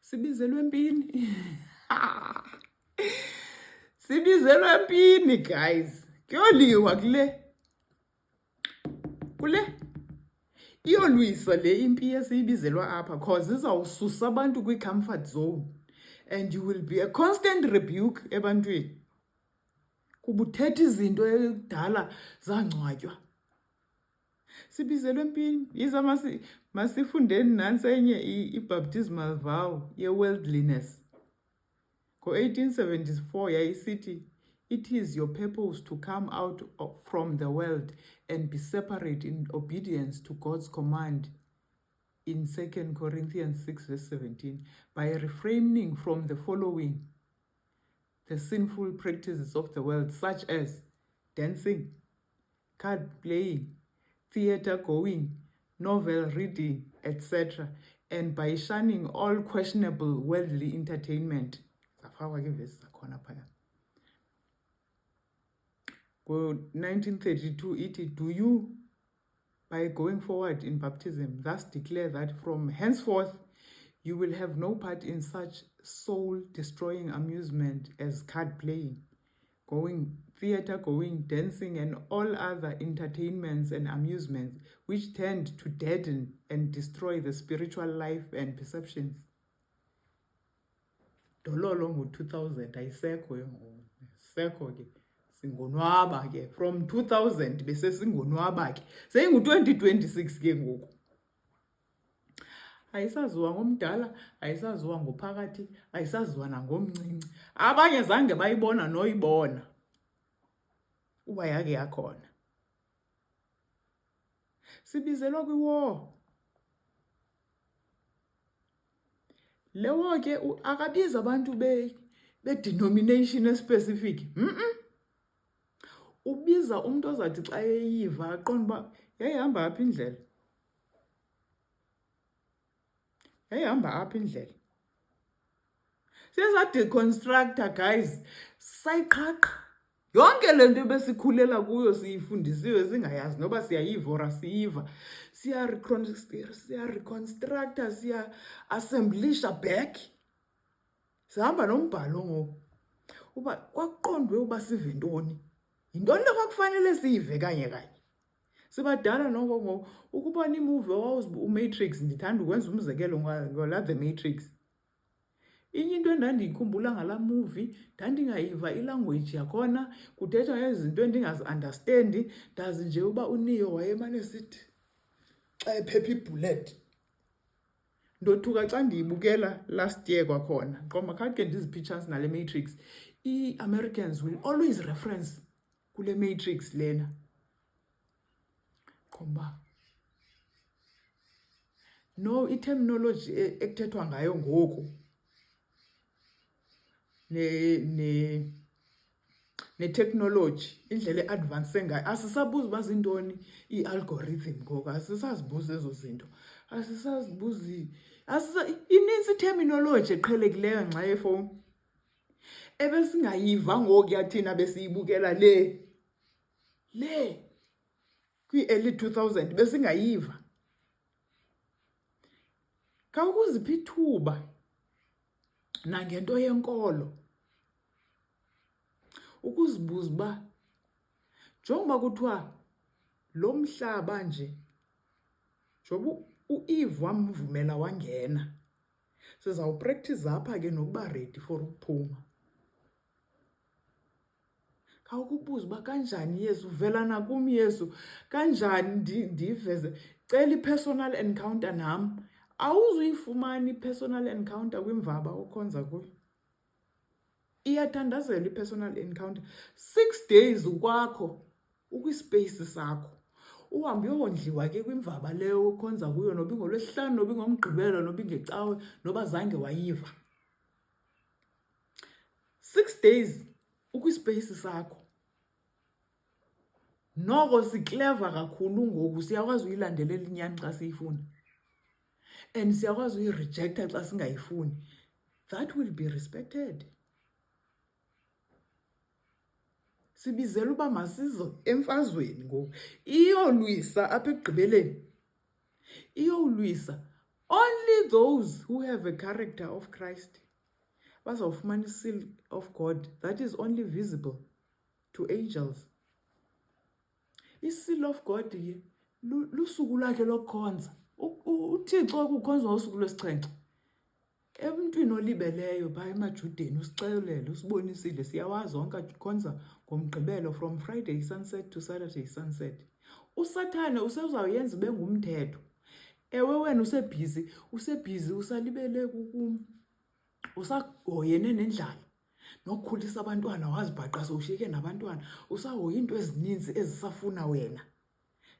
Sibizelwe empini. Sibizelwe empini guys. Kuyoliwa kule. Iyolwisa le impi esiyibizelwa apha cause izawususa abantu kwi-comfort zone and you will be a constant rebuke ebantwini. Kuba uthetha izinto ekudala zangcwatywa. Sibizelwe empini. Yiza masifundeni nansi enye i-baptismal vow ye-worldliness. Ngo-1874 yayisithi, it is your purpose to come out from the world and be separate in obedience to God's command in 2 Corinthians 6 verse 17 by refraining from the following the sinful practices of the world such as dancing, card playing, theater going, novel reading, etc. and by shunning all questionable worldly entertainment. Go-1932 iti, do you, by going forward in baptism, thus declare that from henceforth you will have no part in such soul-destroying amusement as card playing, theater going, dancing, and all other entertainments and amusements which tend to deaden and destroy the spiritual life and perceptions. Dololo ngo-2000 ayisekho ke singonwaba ke from 2000 bese singonwaba ke seyingu-2026 ke ngoku. Ayisaziwa ngomdala, ayisaziwa ngophakathi, ayisaziwa nangomncinci. Abanye zange bayibona noyibona uba yake yakhona. Sibizelwa kwi-war. Le war ke akabiza abantu be-denomination specific. Ubiza umuntu ozathi xa eyiva aqonda uba yayihamba apha indlela. Yayihamba apha indlela. Siyadeconstructor guys. Sayiqhaqha. Yonke le nto besikhulela kuyo siyifundisiwe singayazi noba siyayiva or siyiva. Siya-reconstructor, siya-assemblisha back. Sihamba nombhalo ngoku. Uba kwakuqondwe uba sive ntoni. Yintoni le kwakufanele siyive kanye. Sibadala noko ngoku ukubona imovie uMatrix, ndithanda ukwenza umzekelo ngola The Matrix. Inye into endandiyikhumbula ngala movie, ndandingayiva ilanguage yakhona, kuthethwa ngezinto endingazi-understandi, ndazi nje uba uNeo wayemane sithi xa ephepha ibullet. Ndothuka xa ndiyibukela last year kwakhona. Ngoba khange ndizipictures nale Matrix. I-Americans will always reference kule Matrix lena. Komba. No, i-terminology ekuthethwa ngayo ngoku. Ne-technology, indlela e-advance ngayo. Asisabuzi uba zintoni i-algorithm ngoku. Asisazibuzi ezo zinto. Asisazibuzi. Inintsi i-terminology eqhelekileyo nxa yefowuni. Ebesingayiva ngoku yathina besiyibukela le kwi-early 2000 besingayiva. Khawukuzipha ithuba nangento yenkolo. Ukuzibuza uba njengoba kuthiwa lo mhlaba nje njengoba uEve wamvumela wangena, sizawupractice apha ke nokuba ready for ukuphuma. Khawukubuza uba kanjani Yesu, uvela nakumi Yesu, kanjani ndiveze. Cela i-personal encounter nam. Awuzuyifumana i-personal encounter kwimvaba okhonza kuyo. Iyathandazela i-personal encounter. 6 days ukwakho, ukwispace sakho. Uhambe uyondliwa ke kwimvaba leyo okhonza kuyo, noba ingolwesihlanu, noba ingomgqibelo, noba ingecawe, noba zange wayiva. 6 days ukwispace sakho. Noko sikleva kakhulu ngoku, siyakwazi uyilandelela inyani xa siyifuna. And siyakwazi uyirejecta xa singayifuni. That will be respected. Sibizela uba masizo emfazweni ngoku. Iyolwisa apha ekugqibeleni. Iyolwisa Only those who have a character of Christ bazawufumana i-seal of God that is only visible to angels. I-seal of God ke lusuku lwakhe lokukhonza. uThixo kukhonzwa ngosuku lwesixhenxe emntwini olibeleyo phaa emajudeni usixelele usibonisile siyawazi wonke akhonza ngomgqibelo from Friday sunset to Saturday sunset. Usathane usezawuyenza ube ngumthetho. Ewe wena usebhizi usalibele usahoyene nendlala nokukhulisa abantwana wazibhaqa sowushiyeke nabantwana usahoya into ezininzi ezisafuna wena.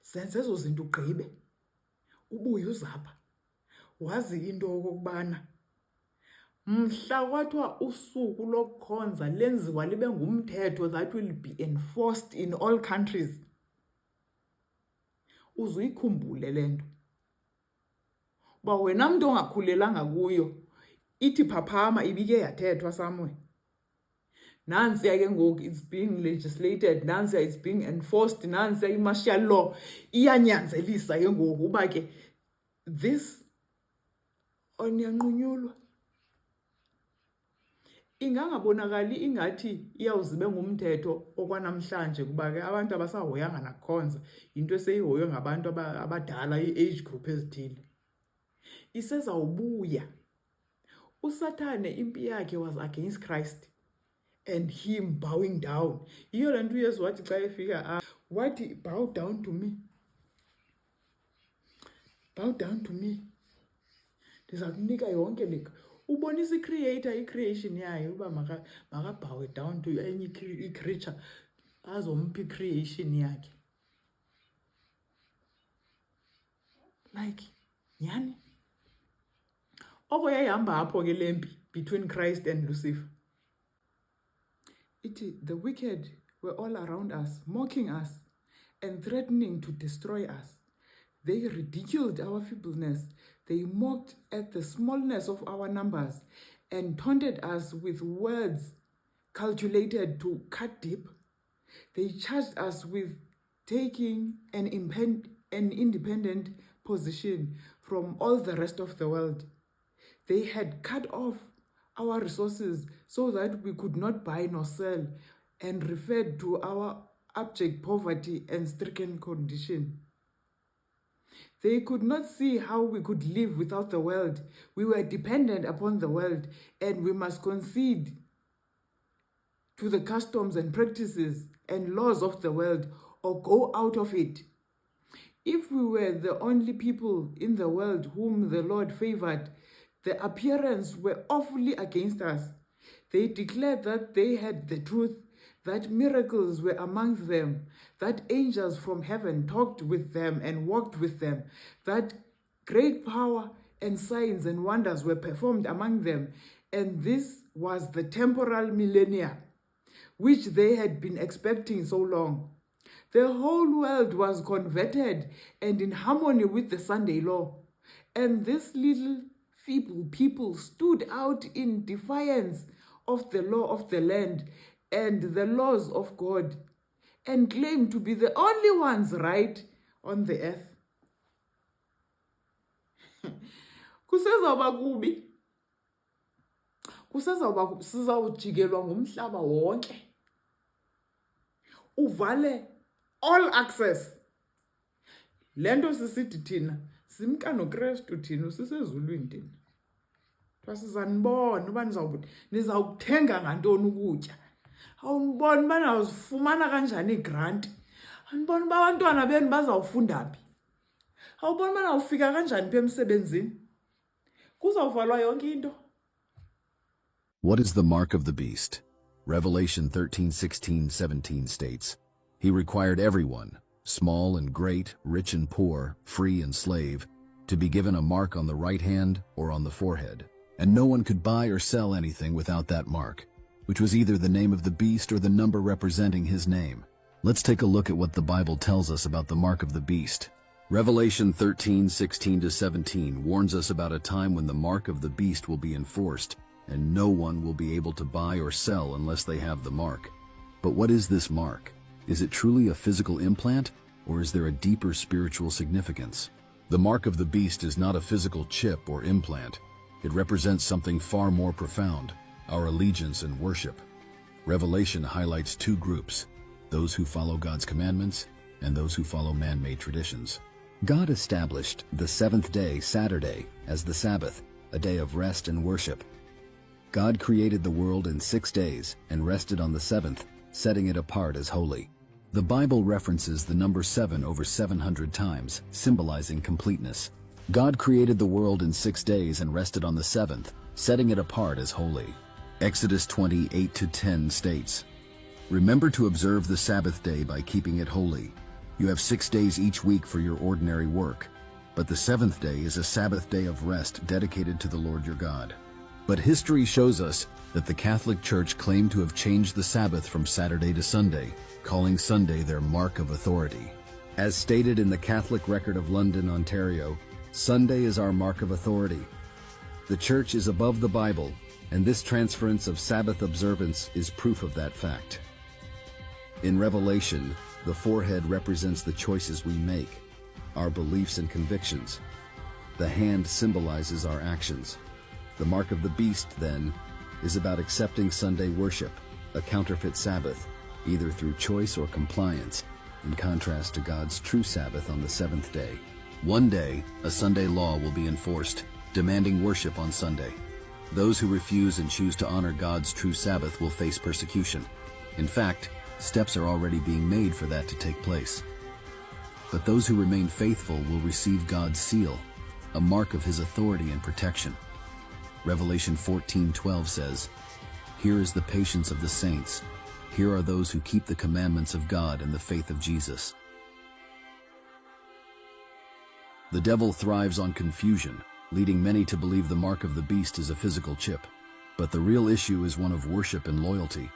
Senze ezo zinto ugqibe ubuye uzapha wazi into okokubana mhla kwathiwa usuku lokukhonza lenziwa libe ngumthetho that will be enforced in all countries. Uzuyikhumbule lento uba wena mntu ongakhulelanga kuyo ithi phaphama ibike yathethwa somewhere. Nansiya ke ngoku it's being legislated, nansiya it's being enforced, nansiya i-martial law iyanyanzelisa ke ngoku uba ke this oniyanqunyulwa. Ingangabonakali ingathi iyawuzibe ngumthetho okwanamhlanje kuba ke abantu abasahoyanga nakukhonza into eseyihoywe ngabantu abadala i-age group ezithile. Isezawubuya. Usathane impi yakhe was against Christ and him bowing down. Yiyo le nto uYesu wathi xa efika wathi bow down to me. Bow down to me. Ndiza kunika yonke le. Ubonisa i-creator i-creation yayo uba makabow down to enye i-creature azompha i-creation yakhe. Like nyani oko yayihamba apho ke lempi between Christ and Lucifer. The wicked were all around us, mocking us and threatening to destroy us. They ridiculed our feebleness. They mocked at the smallness of our numbers and taunted us with words calculated to cut deep. They charged us with taking an independent position from all the rest of the world. They had cut off our resources so that we could not buy nor sell, and referred to our abject poverty and stricken condition. They could not see how we could live without the world. We were dependent upon the world, and we must concede to the customs and practices and laws of the world or go out of it. If we were the only people in the world whom the Lord favored, the appearance were awfully against us. They declared that they had the truth, that miracles were among them, that angels from heaven talked with them and walked with them, that great power and signs and wonders were performed among them, and this was the temporal millennia, which they had been expecting so long. The whole world was converted and in harmony with the Sunday law, and this little feeble people stood out in defiance of the law of the land and the laws of God, and claimed to be the only ones right on the earth. Kusezawuba kubi. Kusezawuba sizawujikelwa ngumhlaba wonke. Uvale all access. Lento sisithi thina simka noKristu thina sisezulwini thina. Twasizanibona uba nizawuthenga ngantoni ukutya. Awunibona uba nawuzifumana kanjani igrant. Anibona uba abantwana benu bazawufunda phi. Awubona uba nawufika kanjani phi emsebenzini. Kuzawuvalwa yonke into. What is the mark of the beast? Revelation 13:16-17 states, He required everyone, small and great, rich and poor, free and slave, to be given a mark on the right hand or on the forehead, and no one could buy or sell anything without that mark, which was either the name of the beast or the number representing his name. Let's take a look at what the Bible tells us about the mark of the beast. Revelation 13:16-17 warns us about a time when the mark of the beast will be enforced, and no one will be able to buy or sell unless they have the mark. But what is this mark? Is it truly a physical implant, or is there a deeper spiritual significance? The mark of the beast is not a physical chip or implant. It represents something far more profound, our allegiance and worship. Revelation highlights two groups, those who follow God's commandments and those who follow man-made traditions. God established the seventh day, Saturday, as the Sabbath, a day of rest and worship. God created the world in 6 days and rested on the seventh, setting it apart as holy. The Bible references the number 7 over 700 times, symbolizing completeness. God created the world in 6 days and rested on the seventh, setting it apart as holy. Exodus 20:8-10 states, "Remember to observe the Sabbath day by keeping it holy. You have 6 days each week for your ordinary work, but the seventh day is a Sabbath day of rest dedicated to the Lord your God." But history shows us that the Catholic Church claimed to have changed the Sabbath from Saturday to Sunday, calling Sunday their mark of authority. As stated in the Catholic Record of London, Ontario, Sunday is our mark of authority. The Church is above the Bible, and this transference of Sabbath observance is proof of that fact. In Revelation, the forehead represents the choices we make, our beliefs and convictions. The hand symbolizes our actions. The mark of the beast, then, is about accepting Sunday worship, a counterfeit Sabbath, either through choice or compliance, in contrast to God's true Sabbath on the seventh day. One day, a Sunday law will be enforced, demanding worship on Sunday. Those who refuse and choose to honor God's true Sabbath will face persecution. In fact, steps are already being made for that to take place. But those who remain faithful will receive God's seal, a mark of His authority and protection. Revelation 14:12 says, "Here is the patience of the saints. Here are those who keep the commandments of God and the faith of Jesus." The devil thrives on confusion, leading many to believe the mark of the beast is a physical chip. But the real issue is one of worship and loyalty.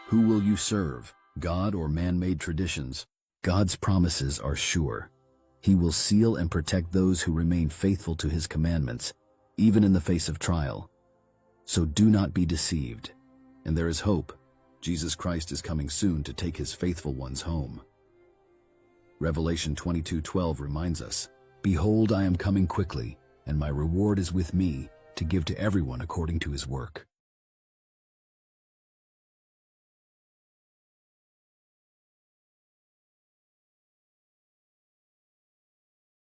Who will you serve, God or man-made traditions? God's promises are sure. He will seal and protect those who remain faithful to His commandments, even in the face of trial. So do not be deceived. And there is hope. Jesus Christ is coming soon to take His faithful ones home. Revelation 22:12 reminds us, "Behold, I am coming quickly, and my reward is with me, to give to everyone according to his work."